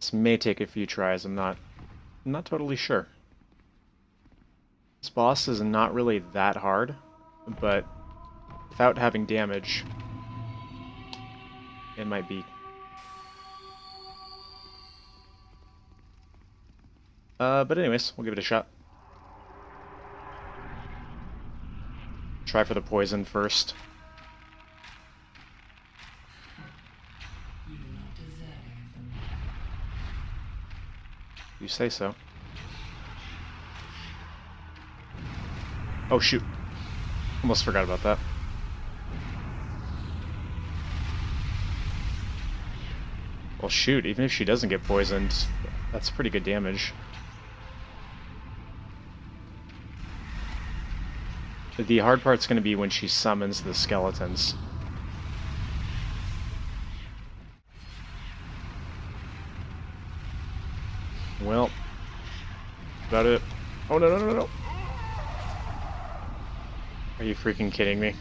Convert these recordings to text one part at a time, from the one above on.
This may take a few tries, I'm not totally sure. This boss is not really that hard, but without having damage, it might be. But anyways, we'll give it a shot. Try for the poison first. You say so. Oh shoot. Almost forgot about that. Well shoot, even if she doesn't get poisoned, that's pretty good damage. The hard part's going to be when she summons the skeletons. Well, about it. Oh no, no, no, no. Are you freaking kidding me?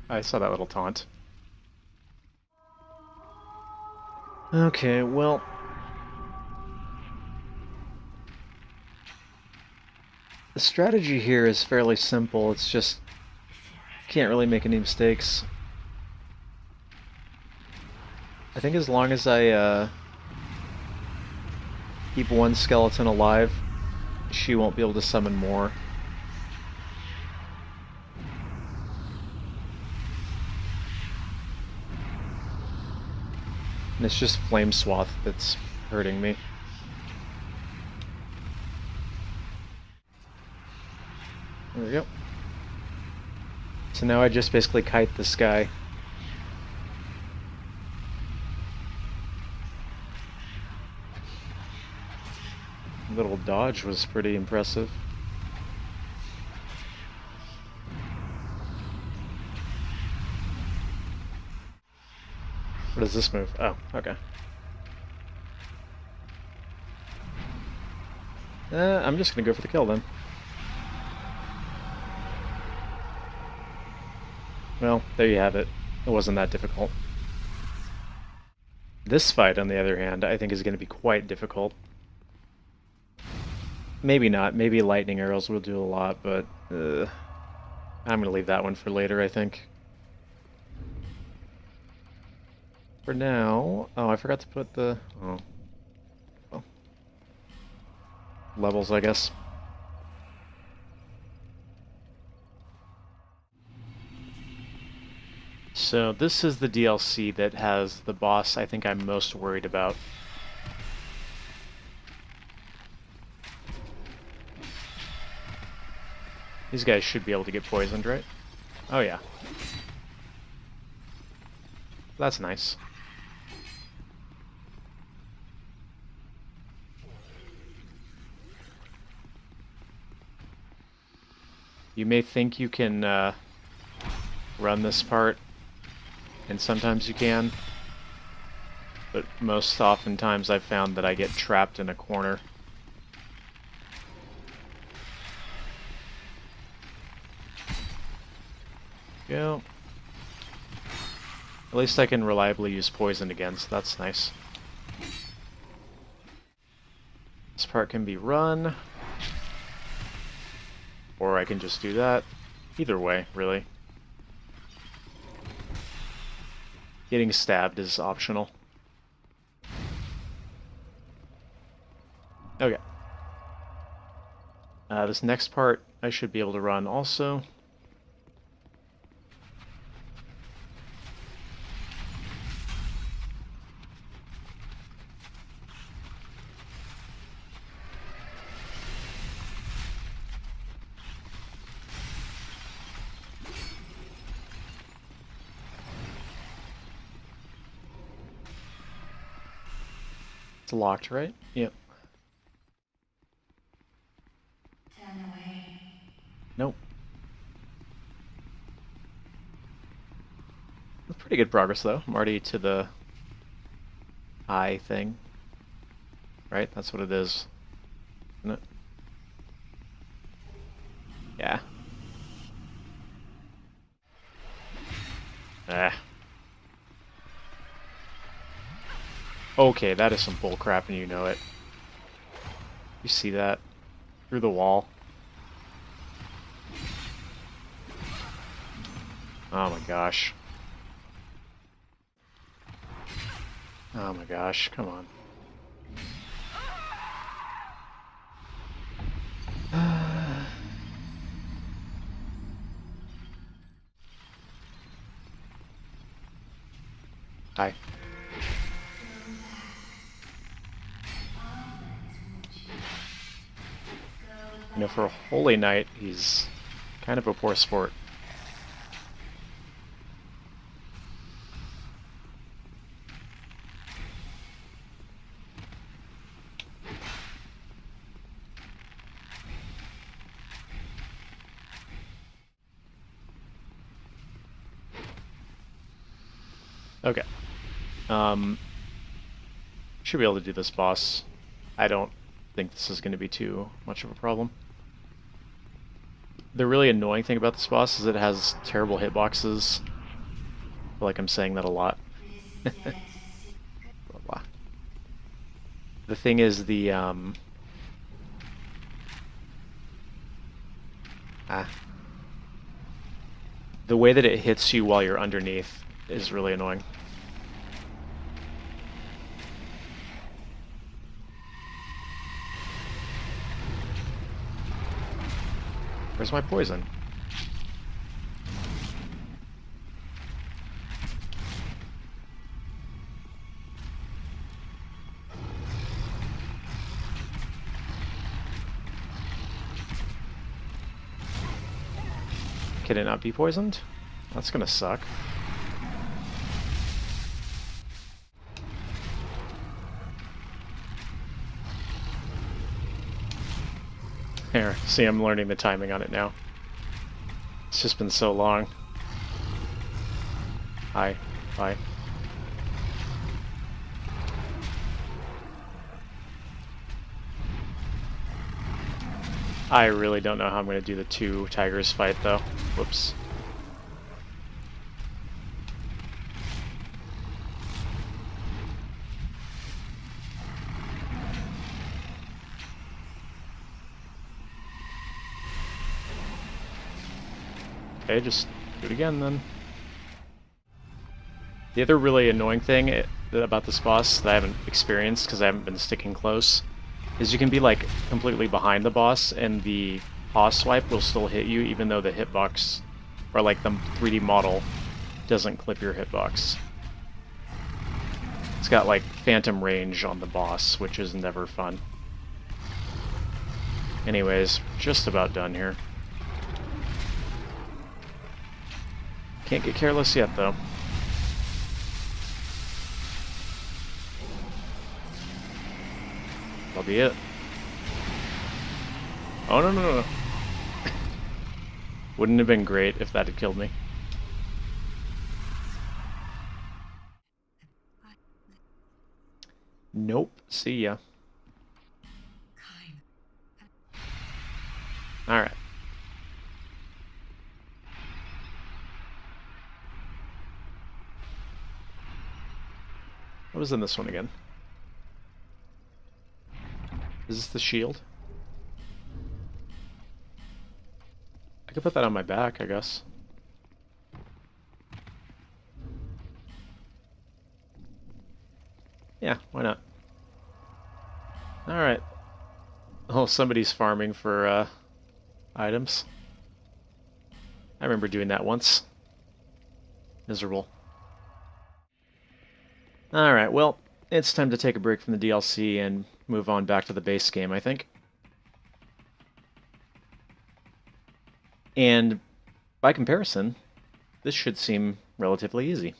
I saw that little taunt. Okay, well. The strategy here is fairly simple. It's just can't really make any mistakes. I think as long as I keep one skeleton alive, she won't be able to summon more. And it's just Flame Swath that's hurting me. There we go. So now I just basically kite this guy. Little dodge was pretty impressive. What does this move? Oh, okay. I'm just gonna go for the kill then. Well, there you have it. It wasn't that difficult. This fight, on the other hand, I think is going to be quite difficult. Maybe not. Maybe lightning arrows will do a lot, but I'm going to leave that one for later, I think. For now... Oh, I forgot to put the... Oh. Well. Levels, I guess. So this is the DLC that has the boss I think I'm most worried about. These guys should be able to get poisoned, right? Oh yeah. That's nice. You may think you can run this part, and sometimes you can, but most oftentimes I've found that I get trapped in a corner. Go. At least I can reliably use poison again, so that's nice. This part can be run, or I can just do that. Either way, really. Getting stabbed is optional. Okay. This next part I should be able to run also. It's locked, right? Yep. Nope. That's pretty good progress, though. I'm already to the eye thing. Right? That's what it is. Isn't it? Yeah. Ah. Okay, that is some bull crap and you know it. You see that? Through the wall. Oh my gosh. Oh my gosh, come on. Hi. You know, for a Holy Knight, he's kind of a poor sport. Okay. Should be able to do this boss. I don't think this is going to be too much of a problem. The really annoying thing about this boss is it has terrible hitboxes. I feel like I'm saying that a lot. Blah, blah. The thing is the the way that it hits you while you're underneath is really annoying. Where's my poison? Can it not be poisoned? That's gonna suck. There, see, I'm learning the timing on it now. It's just been so long. Hi, bye. I really don't know how I'm going to do the two tigers fight, though. Whoops. Okay, just do it again, then. The other really annoying thing about this boss that I haven't experienced, because I haven't been sticking close, is you can be like completely behind the boss and the pause swipe will still hit you even though the hitbox, or like the 3D model, doesn't clip your hitbox. It's got like phantom range on the boss, which is never fun. Anyways, just about done here. Can't get careless yet though. That'll be it. Oh, no, no, no. Wouldn't have been great if that had killed me. Nope. See ya. Alright. What was in this one again? Is this the shield? I could put that on my back, I guess. Yeah, why not? Alright. Oh, somebody's farming for items. I remember doing that once. Miserable. Alright, well, it's time to take a break from the DLC and move on back to the base game, I think. And by comparison, this should seem relatively easy.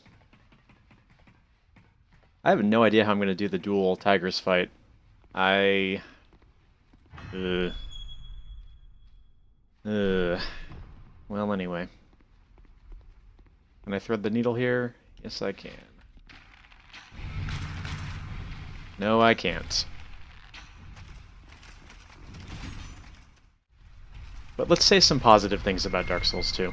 I have no idea how I'm going to do the dual tigers fight. Well, anyway. Can I thread the needle here? Yes, I can. No, I can't. But let's say some positive things about Dark Souls 2.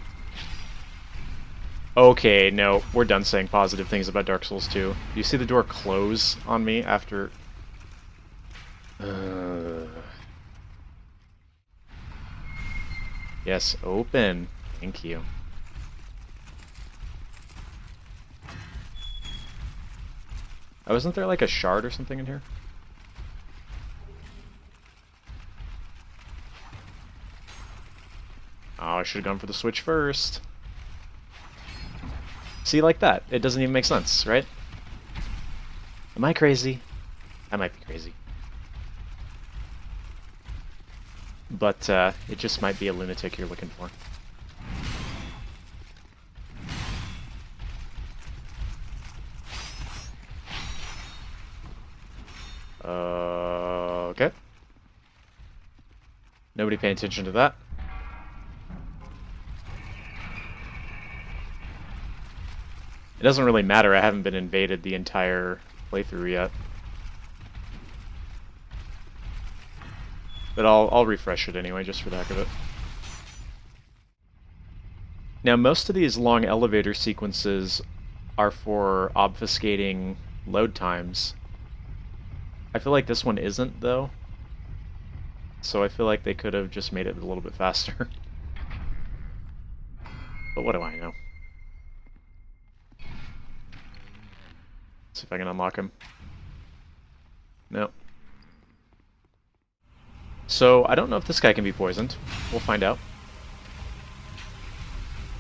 Okay, no, we're done saying positive things about Dark Souls 2. You see the door close on me after... Yes, open. Thank you. Oh, isn't there like a shard or something in here? Oh, I should have gone for the switch first. See, like that. It doesn't even make sense, right? Am I crazy? I might be crazy. But it just might be a lunatic you're looking for. Okay. Nobody paying attention to that. It doesn't really matter, I haven't been invaded the entire playthrough yet. But I'll refresh it anyway, just for the heck of it. Now, most of these long elevator sequences are for obfuscating load times. I feel like this one isn't, though. So I feel like they could have just made it a little bit faster. But what do I know? See if I can unlock him. No. So, I don't know if this guy can be poisoned. We'll find out.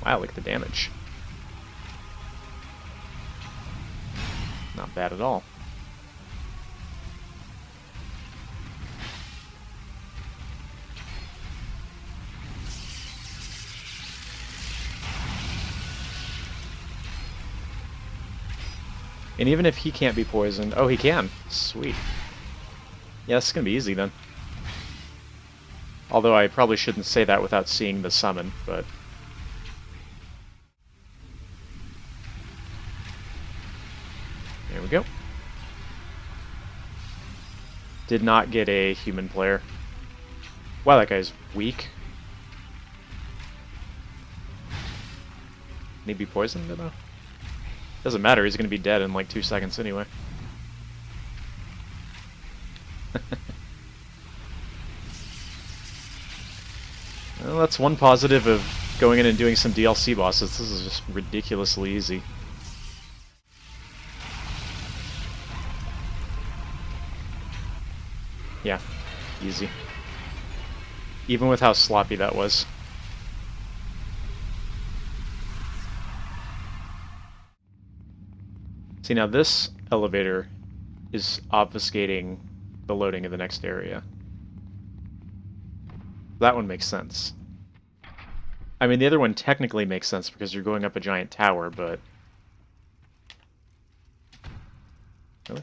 Wow, look at the damage. Not bad at all. And even if he can't be poisoned... Oh, he can. Sweet. Yeah, this is going to be easy then. Although I probably shouldn't say that without seeing the summon, but... There we go. Did not get a human player. Wow, that guy's weak. Can he be poisoned, though? Doesn't matter, he's gonna be dead in like 2 seconds anyway. Well, that's one positive of going in and doing some DLC bosses. This is just ridiculously easy. Yeah, easy. Even with how sloppy that was. See, now this elevator is obfuscating the loading of the next area. That one makes sense. I mean, the other one technically makes sense because you're going up a giant tower, but... Really?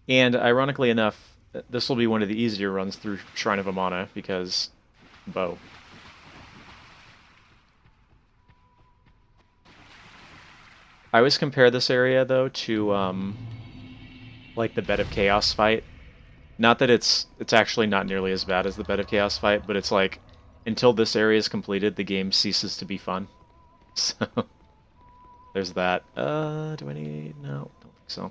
And ironically enough, this will be one of the easier runs through Shrine of Amana because bow. I always compare this area though to like the Bed of Chaos fight. Not that it's actually not nearly as bad as the Bed of Chaos fight, but it's like until this area is completed, the game ceases to be fun. So there's that. Do I need? No, don't think so.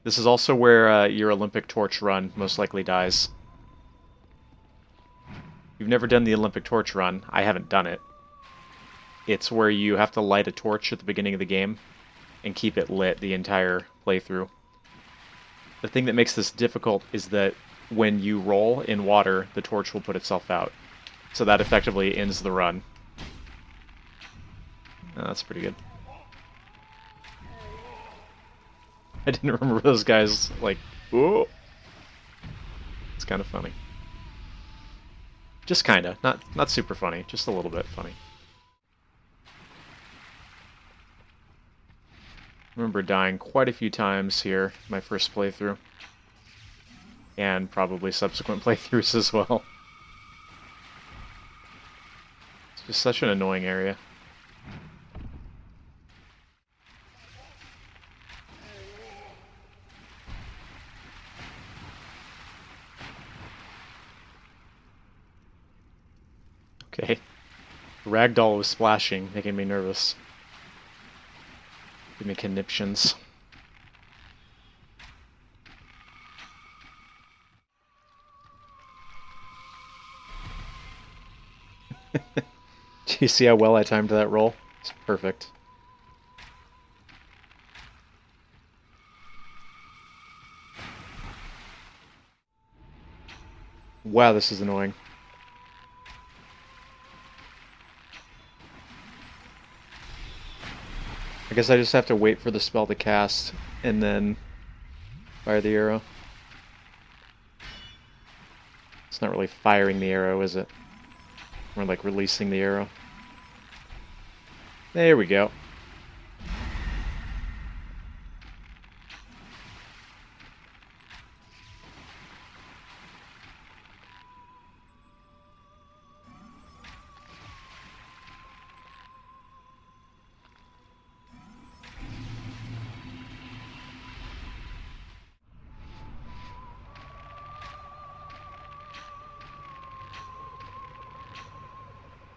This is also where your Olympic Torch run most likely dies. You've never done the Olympic Torch run. I haven't done it. It's where you have to light a torch at the beginning of the game and keep it lit the entire playthrough. The thing that makes this difficult is that when you roll in water, the torch will put itself out. So that effectively ends the run. Oh, that's pretty good. I didn't remember those guys, like, whoa. It's kind of funny. Just kinda. Not super funny, just a little bit funny. I remember dying quite a few times here, my first playthrough. And probably subsequent playthroughs as well. It's just such an annoying area. Okay. Ragdoll was splashing, making me nervous. Give me conniptions. Do you see how well I timed that roll? It's perfect. Wow, this is annoying. I guess I just have to wait for the spell to cast and then fire the arrow. It's not really firing the arrow, is it? More like releasing the arrow. There we go.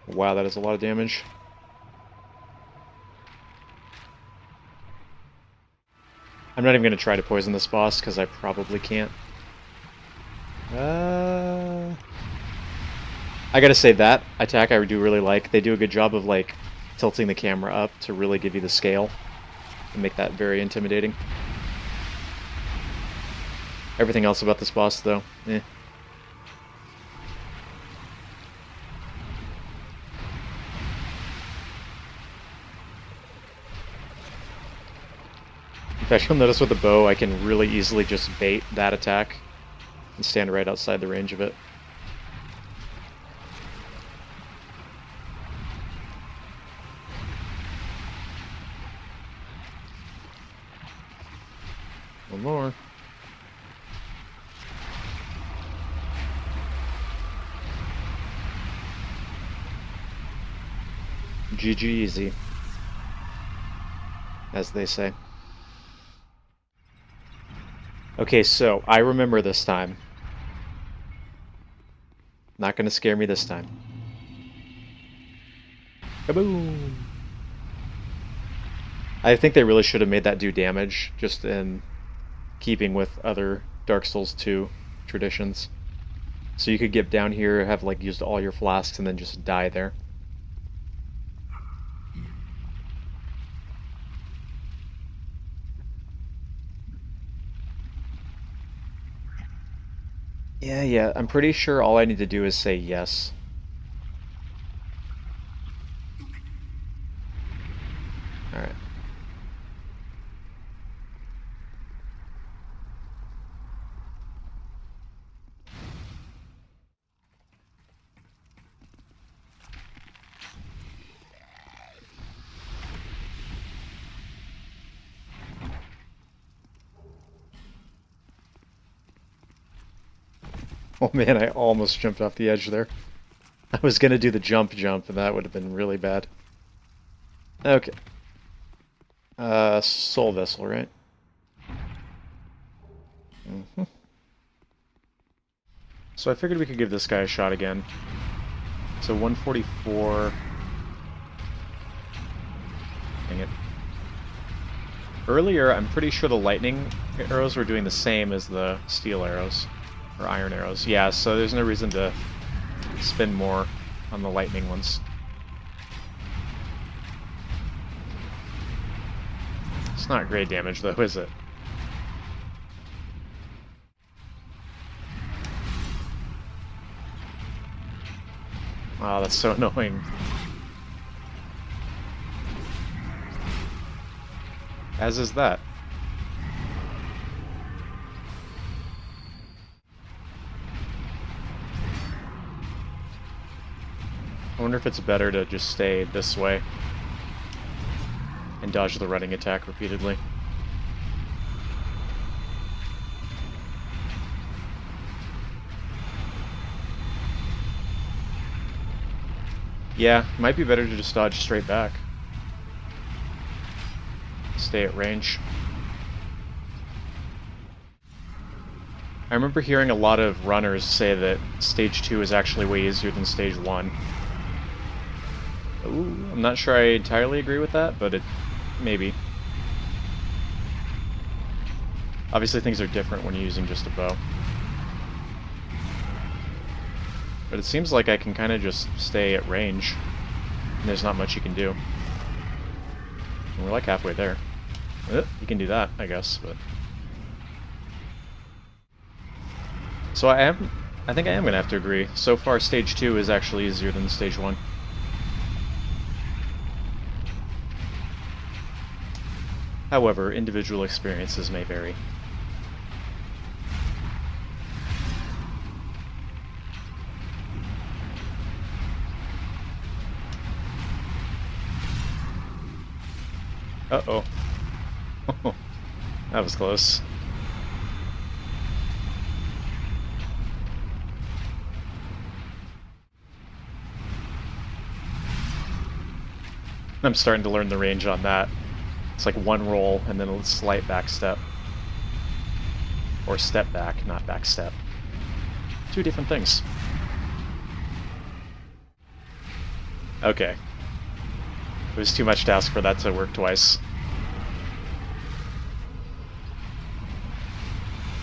Wow, that is a lot of damage. I'm not even going to try to poison this boss, because I probably can't. I gotta say, that attack I do really like. They do a good job of, like, tilting the camera up to really give you the scale and make that very intimidating. Everything else about this boss, though, eh. In fact, you'll notice with the bow, I can really easily just bait that attack and stand right outside the range of it. One more. GG easy, as they say. Okay, so I remember this time. Not gonna scare me this time. Kaboom! I think they really should have made that do damage, just in keeping with other Dark Souls 2 traditions. So you could get down here, have like used all your flasks, and then just die there. Yeah, I'm pretty sure all I need to do is say yes. Alright. Oh man, I almost jumped off the edge there. I was gonna do the jump, and that would have been really bad. Okay. Soul Vessel, right? Mm-hmm. So I figured we could give this guy a shot again. So 144... Dang it. Earlier, I'm pretty sure the lightning arrows were doing the same as the steel arrows. Or iron arrows. Yeah, so there's no reason to spend more on the lightning ones. It's not great damage, though, is it? Oh, that's so annoying. As is that. I wonder if it's better to just stay this way and dodge the running attack repeatedly. Yeah, might be better to just dodge straight back. Stay at range. I remember hearing a lot of runners say that Stage 2 is actually way easier than Stage 1. Ooh, I'm not sure I entirely agree with that, but it maybe. Obviously things are different when you're using just a bow. But it seems like I can kind of just stay at range, and there's not much you can do. And we're like halfway there. You can do that, I guess, but... So I think I am going to have to agree. So far, Stage 2 is actually easier than Stage 1. However, individual experiences may vary. Uh-oh. That was close. I'm starting to learn the range on that. It's like one roll and then a slight back step. Or step back, not back step. Two different things. Okay. It was too much to ask for that to work twice.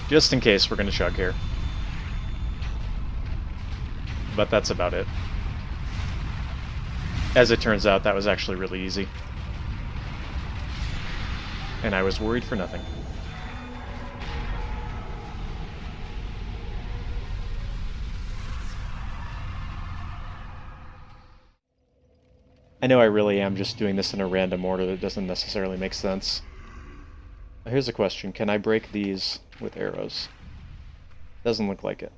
Just in case, we're gonna chug here. But that's about it. As it turns out, that was actually really easy. And I was worried for nothing. I know I really am just doing this in a random order that doesn't necessarily make sense. Here's a question. Can I break these with arrows? Doesn't look like it.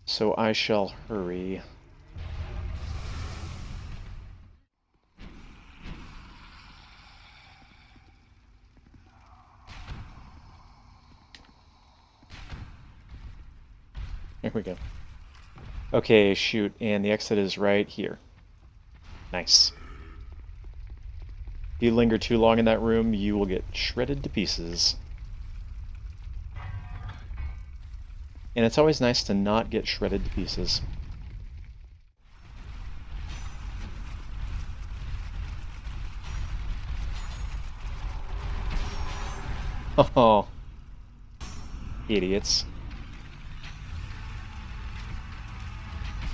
So I shall hurry. There we go. Okay, shoot, and the exit is right here. Nice. If you linger too long in that room, you will get shredded to pieces. And it's always nice to not get shredded to pieces. Oh, idiots.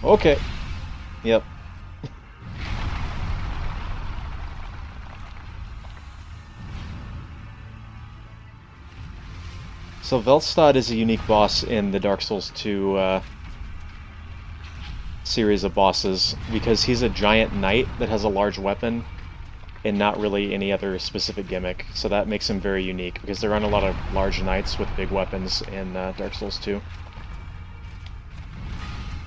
Okay. Yep. So Velstad is a unique boss in the Dark Souls 2 series of bosses because he's a giant knight that has a large weapon and not really any other specific gimmick. So that makes him very unique because there aren't a lot of large knights with big weapons in Dark Souls 2.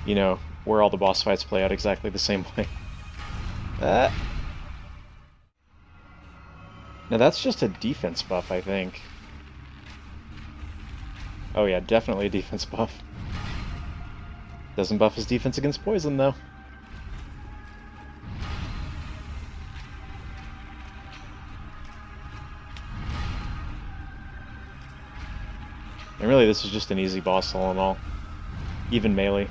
You know, where all the boss fights play out exactly the same way. Now that's just a defense buff, I think. Oh yeah, definitely a defense buff. Doesn't buff his defense against poison, though. And really, this is just an easy boss all in all. Even melee.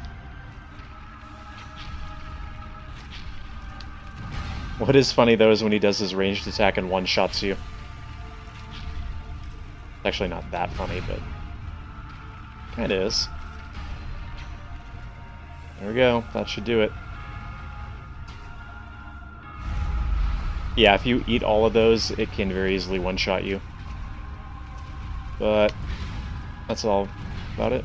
What is funny, though, is when he does his ranged attack and one-shots you. It's actually not that funny, but... kinda is. There we go. That should do it. Yeah, if you eat all of those, it can very easily one-shot you. But... that's all about it.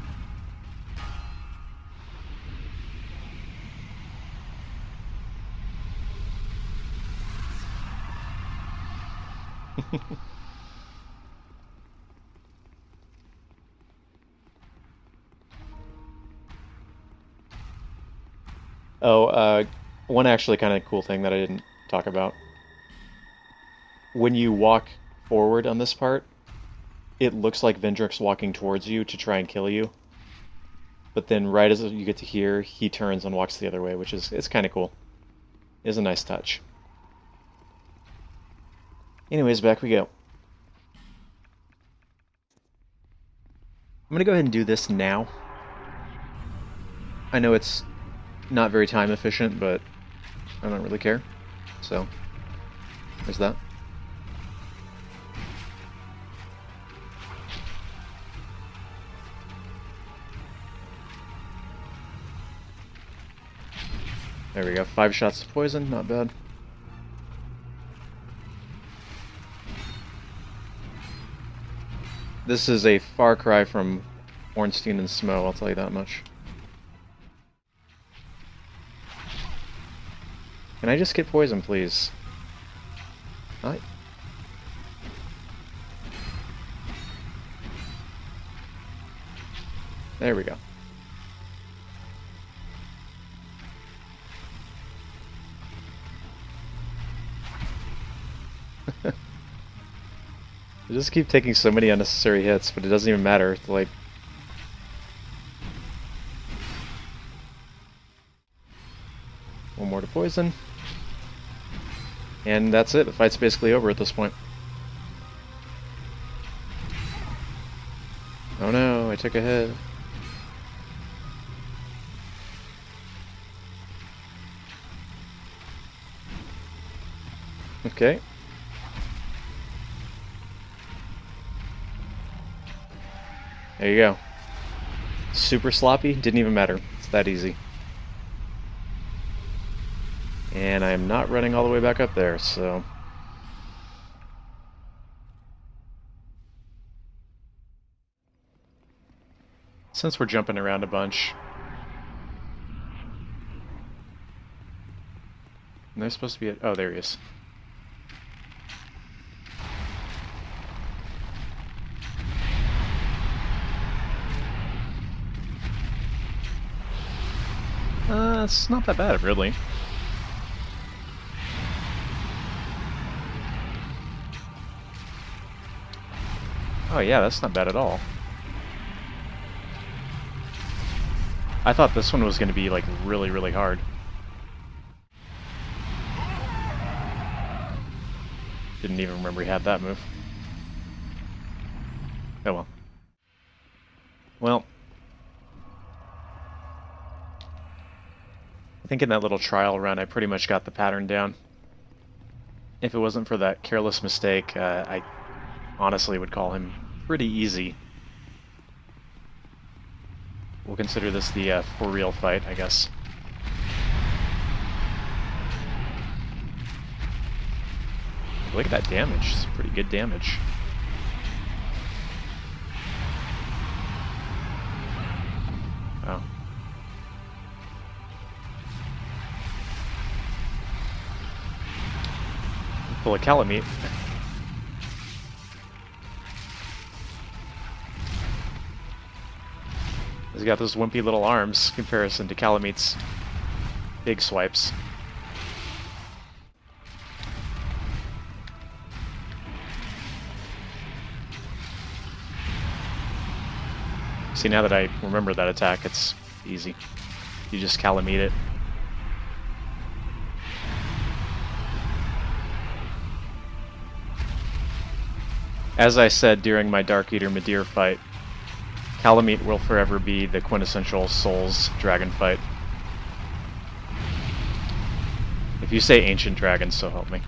Oh, one actually kind of cool thing that I didn't talk about. When you walk forward on this part, it looks like Vendrick's walking towards you to try and kill you. But then right as you get to here, he turns and walks the other way, which is it's kind of cool. It is a nice touch. Anyways, back we go. I'm going to go ahead and do this now. I know it's not very time efficient, but I don't really care. So, there's that. There we go, 5 shots of poison, not bad. This is a far cry from Ornstein and Smo, I'll tell you that much. Can I just get poison, please? Hi. There we go. I just keep taking so many unnecessary hits, but it doesn't even matter. Like, one more to poison. And that's it. The fight's basically over at this point. Oh no, I took a hit. Okay. There you go. Super sloppy, didn't even matter. It's that easy. And I'm not running all the way back up there, so... Since we're jumping around a bunch... And there's supposed to be a... Oh, there he is. It's not that bad, really. Oh yeah, that's not bad at all. I thought this one was going to be, like, really, really hard. Didn't even remember he had that move. Oh well. Well... I think in that little trial run I pretty much got the pattern down. If it wasn't for that careless mistake, I honestly would call him pretty easy. We'll consider this the for real fight, I guess. Look at that damage, it's pretty good damage. Oh. Pull a Calamite. He's got those wimpy little arms in comparison to Calamite's big swipes. See, now that I remember that attack, it's easy. You just Calamite it. As I said during my Dark Eater Midir fight, Calamite will forever be the quintessential Souls dragon fight. If you say Ancient Dragon, so help me.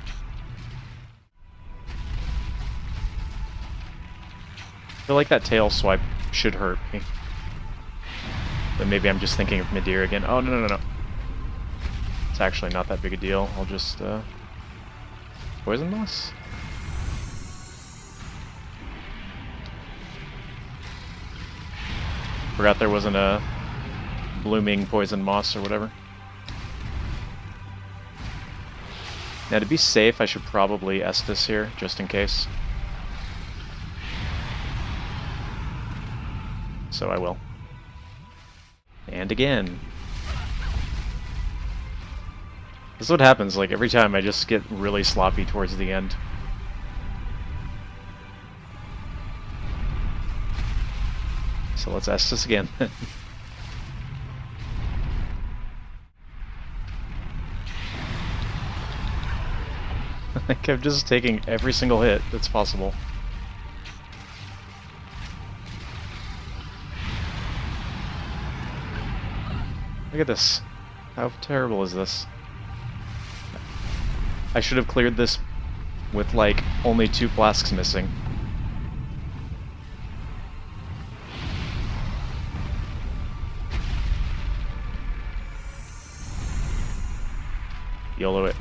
I feel like that tail swipe should hurt me. But maybe I'm just thinking of Midir again. Oh, no, no, no, no. It's actually not that big a deal. I'll just, Poison Moss? Forgot there wasn't a blooming poison moss or whatever. Now to be safe, I should probably Estus here, just in case. So I will. And again. This is what happens, like, every time I just get really sloppy towards the end. So let's ask this again. Like, I'm just taking every single hit that's possible. Look at this. How terrible is this? I should have cleared this with, like, only 2 flasks missing. YOLO it.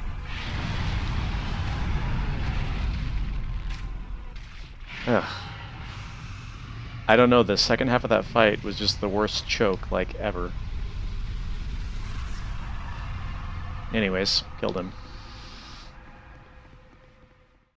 Ugh. I don't know, the second half of that fight was just the worst choke, like, ever. Anyways, killed him.